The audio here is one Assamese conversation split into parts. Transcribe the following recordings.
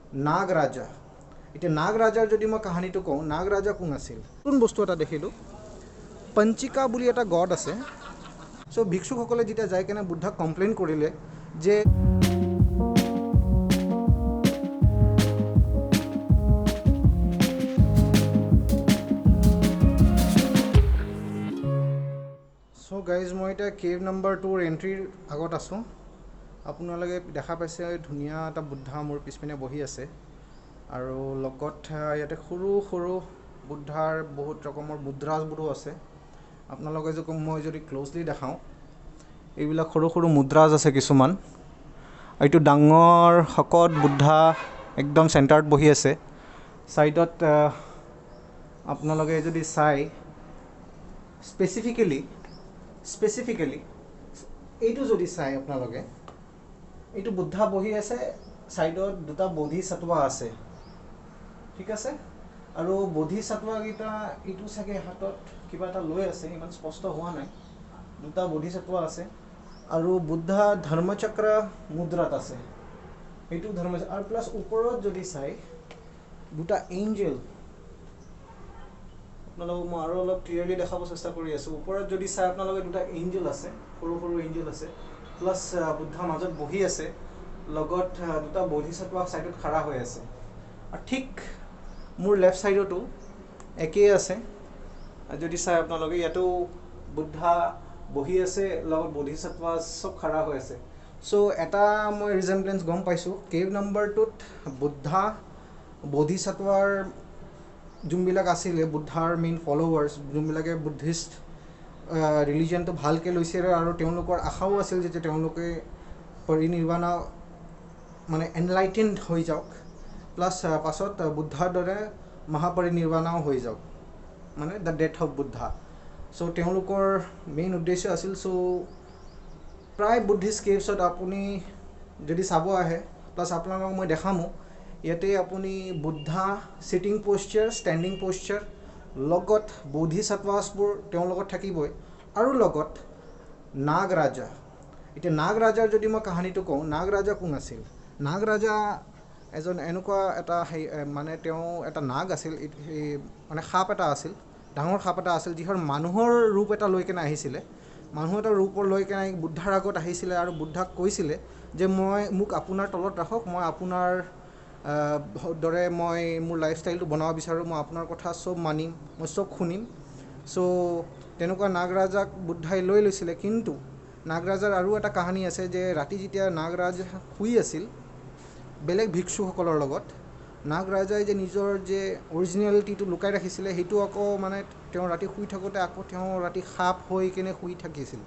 নাগৰাজা। এতিয়া নাগৰাজাৰ যদি মই কাহিনীটো কওঁ, নাগৰাজা কোন আছিল? নতুন বস্তু এটা দেখিলোঁ, পঞ্চিকা বুলি এটা গড আছে। চ' ভিক্ষুকসকলে যেতিয়া যাই কেনে বুদ্ধাক কমপ্লেইন কৰিলে যে চ' গাইজ, মই এতিয়া কেভ নাম্বাৰ 2ৰ এণ্ট্ৰিৰ আগত আছোঁ। আপোনালোকে দেখা পাইছে ধুনীয়া এটা বুদ্ধা মোৰ পিছপিনে বহি আছে, আৰু লগত ইয়াতে সৰু সৰু বুদ্ধাৰ বহুত ৰকমৰ মুদ্ৰাবোৰো আছে। আপোনালোকে মই যদি ক্ল'জলি দেখাওঁ, এইবিলাক সৰু সৰু মুদ্ৰাজ আছে কিছুমান। এইটো ডাঙৰ শকত বুদ্ধা একদম চেণ্টাৰত বহি আছে। ছাইডত আপোনালোকে যদি চাই স্পেচিফিকেলি এইটো যদি চাই আপোনালোকে, এইটো বুদ্ধা বহি আছে, ছাইডত দুটা বোধিসত্ত্বা আছে, ঠিক আছে। আৰু বোধিসত্ত্বাকেইটা এইটো চাগে হাতত কিবা এটা লৈ আছে, ইমান স্পষ্ট হোৱা নাই। দুটা বোধিসত্ত্বা আছে, আৰু বুদ্ধা ধৰ্মচক্ৰ মুদ্ৰাত আছে, এইটো আৰু প্লাছ ওপৰত যদি চাই দুটা এঞ্জেল, আপোনালোকক মই আৰু অলপ ক্লিয়াৰলি দেখাব চেষ্টা কৰি আছোঁ। ওপৰত যদি চাই আপোনালোকে দুটা এঞ্জেল আছে, সৰু সৰু এঞ্জেল আছে, প্লাছ বুদ্ধা মাজত বহি আছে, লগত দুটা বোধিসত্ত্বা ছাইডত খাৰা হৈ আছে। আৰু ঠিক মোৰ লেফ্ট ছাইডতো একেই আছে। যদি চাই আপোনালোকে, ইয়াতো বুদ্ধা বহি আছে, লগত বোধিসত্ত্বা চব খাৰা হৈ আছে। চ' এটা মই ৰিজেম্বলেঞ্চ গম পাইছোঁ, কেভ নাম্বাৰ 2ত বুদ্ধা বোধিসত্ত্বাৰ যোনবিলাক আছিলে বুদ্ধাৰ মেইন ফলোৱাৰ্ছ, যোনবিলাকে বুদ্ধিষ্ট ৰিলিজনটো ভালকৈ লৈছে, আৰু তেওঁলোকৰ আশাও আছিল যে তেওঁলোকে পৰিনিৰ্বাণ মানে এনলাইটেণ্ড হৈ যাওক, প্লাছ পাছত বুদ্ধাৰ দৰে মহাপৰিনিৰ্বাণও হৈ যাওক, মানে দ্য ডেথ অফ বুদ্ধা। চ' তেওঁলোকৰ মেইন উদ্দেশ্য আছিল। চ' প্ৰায় বুদ্ধিষ্ট কেভছত আপুনি যদি চাব আহে, প্লাছ আপোনালোকক মই দেখামো, ইয়াতে আপুনি বুদ্ধা ছিটিং প'শ্চাৰ, ষ্টেণ্ডিং প'শ্চাৰ, লগত বোধিসত্ত্বাবোৰ তেওঁৰ লগত থাকিবই, আৰু লগত নাগৰাজা। এতিয়া নাগৰাজাৰ যদি মই কাহিনীটো কওঁ, নাগৰাজা কোন আছিল? নাগৰাজা এজন এনেকুৱা এটা মানে তেওঁ এটা নাগ আছিল, মানে সাপ এটা আছিল, ডাঙৰ সাপ এটা আছিল, যিহৰ মানুহৰ ৰূপ এটা লৈ কেনে আহিছিলে। মানুহ এটা ৰূপৰ লৈ কেনে বুদ্ধাৰ আগত আহিছিলে, আৰু বুদ্ধাক কৈছিলে যে মোক আপোনাৰ তলত ৰাখক, মই আপোনাৰ দৰে মই মোৰ লাইফষ্টাইলটো বনাব বিচাৰোঁ, মই আপোনাৰ কথা চব মানিম, মই চব শুনিম। চ' তেনেকুৱা নাগৰাজাক বুদ্ধাই লৈ লৈছিলে। কিন্তু নাগৰাজাৰ আৰু এটা কাহিনী আছে, যে ৰাতি যেতিয়া নাগৰাজ শুই আছিল বেলেগ ভিক্ষুসকলৰ লগত, নাগৰাজাই যে নিজৰ যে অৰিজিনেলিটিটো লুকাই ৰাখিছিলে, সেইটো আকৌ মানে তেওঁ ৰাতি শুই থাকোঁতে আকৌ তেওঁ ৰাতি সাপ হৈ কেনে শুই থাকিছিল।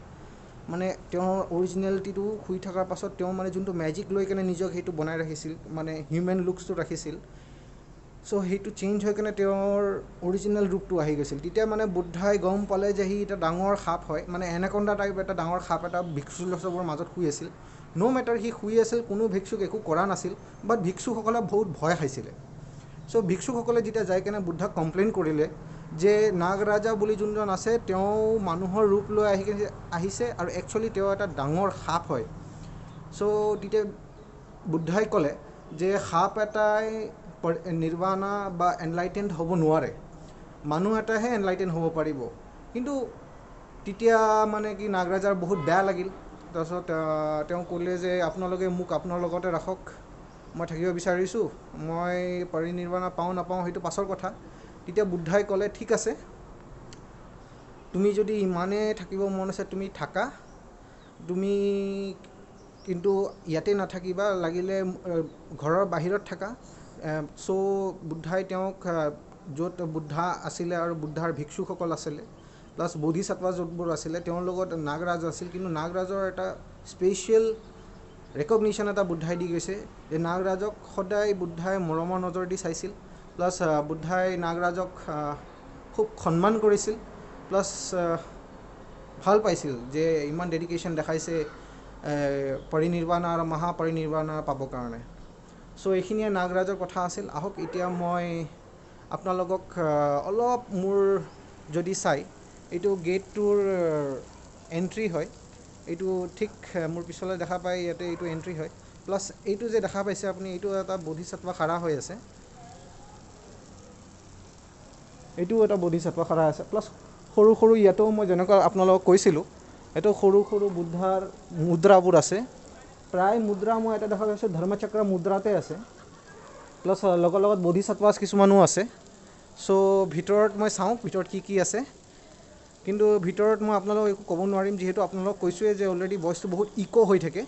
মানে তেওঁৰ অৰিজিনেলিটিটো শুই থকাৰ পাছত তেওঁ মানে যোনটো মেজিক লৈ কেনে নিজক সেইটো বনাই ৰাখিছিল, মানে হিউমেন লুকছটো ৰাখিছিল। চ' সেইটো চেঞ্জ হৈ কেনে তেওঁৰ অৰিজিনেল ৰূপটো আহি গৈছিল। তেতিয়া মানে বুদ্ধাই গম পালে যে সি এটা ডাঙৰ সাপ হয়, মানে এনাকণ্ডা টাইপ এটা ডাঙৰ সাপ এটা ভিক্ষুসকলৰ মাজত শুই আছিল। ন' মেটাৰ সি শুই আছিল, কোনো ভিক্ষুক একো কৰা নাছিল, বাট ভিক্ষুকসকলে বহুত ভয় খাইছিলে। চ' ভিক্ষুকসকলে যেতিয়া যাই কেনে বুদ্ধাক কমপ্লেইন কৰিলে যে নাগৰাজা বুলি যোনজন আছে, তেওঁ মানুহৰ ৰূপ লৈ আহিছে, আৰু একচুৱেলি তেওঁ এটা ডাঙৰ সাপ হয়। চ' তেতিয়া বুদ্ধাই ক'লে যে সাপ এটাই নিৰ্বাণ বা এনলাইটেণ্ড হ'ব নোৱাৰে, মানুহ এটাহে এনলাইটেণ্ড হ'ব পাৰিব। কিন্তু তেতিয়া মানে কি নাগৰাজাৰ বহুত বেয়া লাগিল। তাৰপিছত তেওঁ ক'লে যে আপোনালোকে মোক আপোনাৰ লগতে ৰাখক, মই থাকিব বিচাৰিছোঁ, মই পৰিনিৰ্বাণ পাওঁ নাপাওঁ সেইটো পাছৰ কথা। তেতিয়া বুদ্ধাই ক'লে ঠিক আছে, তুমি যদি ইমানেই থাকিব মন আছে তুমি থাকা, তুমি কিন্তু ইয়াতে নাথাকিবা, লাগিলে ঘৰৰ বাহিৰত থাকা। চ' বুদ্ধাই তেওঁক য'ত বুদ্ধা আছিলে আৰু বুদ্ধাৰ ভিক্ষুকসকল আছিলে, প্লাছ বোধিসত্ত্বা য'তবোৰ আছিলে, তেওঁৰ লগত নাগৰাজ আছিল। কিন্তু নাগৰাজৰ এটা স্পেচিয়েল ৰেকগনিশ্যন এটা বুদ্ধাই দি গৈছে, যে নাগৰাজক সদায় বুদ্ধাই মৰমৰ নজৰ দি চাইছিল, প্লাছ বুদ্ধাই নাগৰাজক খুব সন্মান কৰিছিল, প্লাছ ভাল পাইছিল যে ইমান ডেডিকেশ্যন দেখাইছে পৰিনিৰ্বাণ আৰু মহাপৰিনিৰ্বাণ পাবৰ কাৰণে। চ' এইখিনিয়ে নাগৰাজৰ কথা আছিল। আহক এতিয়া মই আপোনালোকক অলপ মোৰ যদি চাই, এইটো গেটটোৰ এণ্ট্ৰি হয়, এইটো ঠিক মোৰ পিছলৈ দেখা পাই ইয়াতে এইটো এণ্ট্ৰি হয়। প্লাছ এইটো যে দেখা পাইছে আপুনি, এইটো এটা বোধিসত্ত্ব খাৰা হৈ আছে, এইটো এটা বোধিসত্ত্ব খাৰা আছে। প্লাছ সৰু সৰু ইয়াতো মই যেনেকুৱা আপোনালোকক কৈছিলোঁ, এইটো সৰু সৰু বুদ্ধাৰ মুদ্ৰাবোৰ আছে। প্ৰায় মুদ্ৰা মই এটা দেখা পাইছোঁ ধৰ্মচক্ৰ মুদ্ৰাতে আছে, প্লাছ লগত লগত বোধিসত্ত্ব কিছুমানো আছে। চ' ভিতৰত মই চাওঁ ভিতৰত কি কি আছে, কিন্তু ভিতৰত মই আপোনালোকক একো ক'ব নোৱাৰিম, যিহেতু আপোনালোকক কৈছোঁৱে যে অলৰেডি ভইচটো বহুত ইক' হৈ থাকে।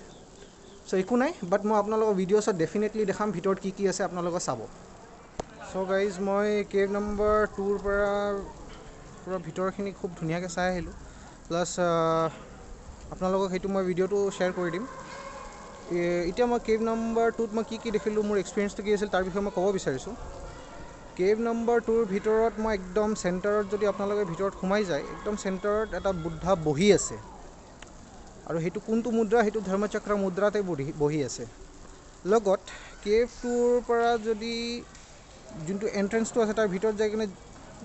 চ' একো নাই, বাট মই আপোনালোকৰ ভিডিঅ'ছত ডেফিনেটলি দেখাম ভিতৰত কি কি আছে, আপোনালোকে চাব। চ' গাইজ, মই কেভ নম্বৰ 2ৰ পৰা পুৰা ভিতৰখিনি খুব ধুনীয়াকৈ চাই আহিলোঁ। প্লাছ আপোনালোকক সেইটো মই ভিডিঅ'টো শ্বেয়াৰ কৰি দিম। এতিয়া মই কেভ নম্বৰ 2ত মই কি কি দেখিলোঁ, মোৰ এক্সপিৰিয়েঞ্চটো কি আছিল তাৰ বিষয়ে মই ক'ব বিচাৰিছোঁ। কেভ নম্বৰ 2ৰ ভিতৰত মই একদম চেণ্টাৰত, যদি আপোনালোকে ভিতৰত সোমাই যায়, একদম চেণ্টাৰত এটা বুদ্ধা বহি আছে। আৰু সেইটো কোনটো মুদ্ৰা, সেইটো ধৰ্মচক্ৰ মুদ্ৰাতে বহি আছে। লগত কেভটোৰ পৰা যদি যোনটো এণ্ট্ৰেঞ্চটো আছে, তাৰ ভিতৰত যাই কিনে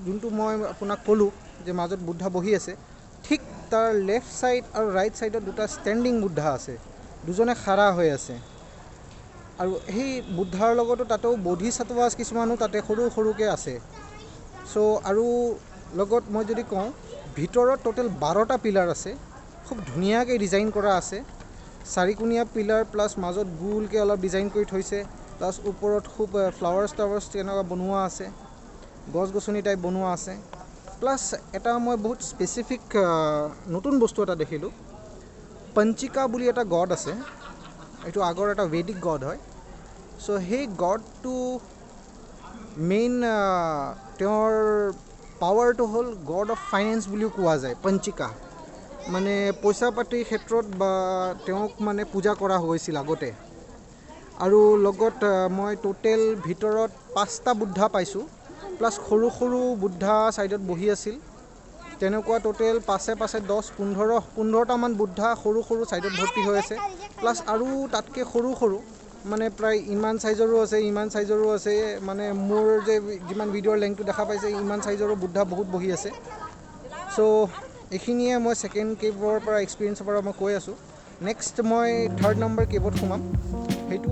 যোনটো মই আপোনাক ক'লোঁ যে মাজত বুদ্ধা বহি আছে, ঠিক তাৰ লেফ্ট ছাইড আৰু ৰাইট ছাইডত দুটা ষ্টেণ্ডিং বুদ্ধা আছে, দুজনে খাৰা হৈ আছে। আৰু সেই বুদ্ধাৰ লগতো তাতেও বোধিসত্ত্ব কিছুমানো তাতে সৰু সৰুকৈ আছে। চ' আৰু লগত মই যদি কওঁ, ভিতৰত টোটেল 12টা পিলাৰ আছে, খুব ধুনীয়াকৈ ডিজাইন কৰা আছে। চাৰিকোণীয়া পিলাৰ প্লাছ মাজত গোলকৈ অলপ ডিজাইন কৰি থৈছে, প্লাছ ওপৰত খুব ফ্লাৱাৰ্ছ তেনেকুৱা বনোৱা আছে, গছ গছনি টাইপ বনোৱা আছে। প্লাছ এটা মই বহুত স্পেচিফিক নতুন বস্তু এটা দেখিলোঁ, পঞ্চিকা বুলি এটা গড আছে, এইটো আগৰ এটা ভেদিক গড হয়। চ' সেই গডটো মেইন তেওঁৰ পাৱাৰটো হ'ল গড অফ ফাইনেন্স বুলিও কোৱা যায়। পঞ্চিকা মানে পইচা পাতিৰ ক্ষেত্ৰত বা তেওঁক মানে পূজা কৰা হৈছিল আগতে। আৰু লগত মই টোটেল ভিতৰত 5টা বুদ্ধা পাইছোঁ, প্লাছ সৰু সৰু বুদ্ধা ছাইডত বহি আছিল। তেনেকুৱা টোটেল পাছে 10-15টামান বুদ্ধা সৰু সৰু ছাইডত ভৰ্তি হৈ আছে। প্লাছ আৰু তাতকৈ সৰু সৰু মানে প্ৰায় ইমান চাইজৰো আছে, ইমান চাইজৰো আছে, মানে মোৰ যে যিমান ভিডিঅ'ৰ লেংথটো দেখা পাইছে, ইমান চাইজৰো বুদ্ধা বহুত বহি আছে। চ' এইখিনিয়ে মই ছেকেণ্ড কেভৰ পৰা এক্সপিৰিয়েঞ্চৰ পৰা মই কৈ আছোঁ। নেক্সট মই 3rd নম্বৰ কেভত সোমাম, সেইটো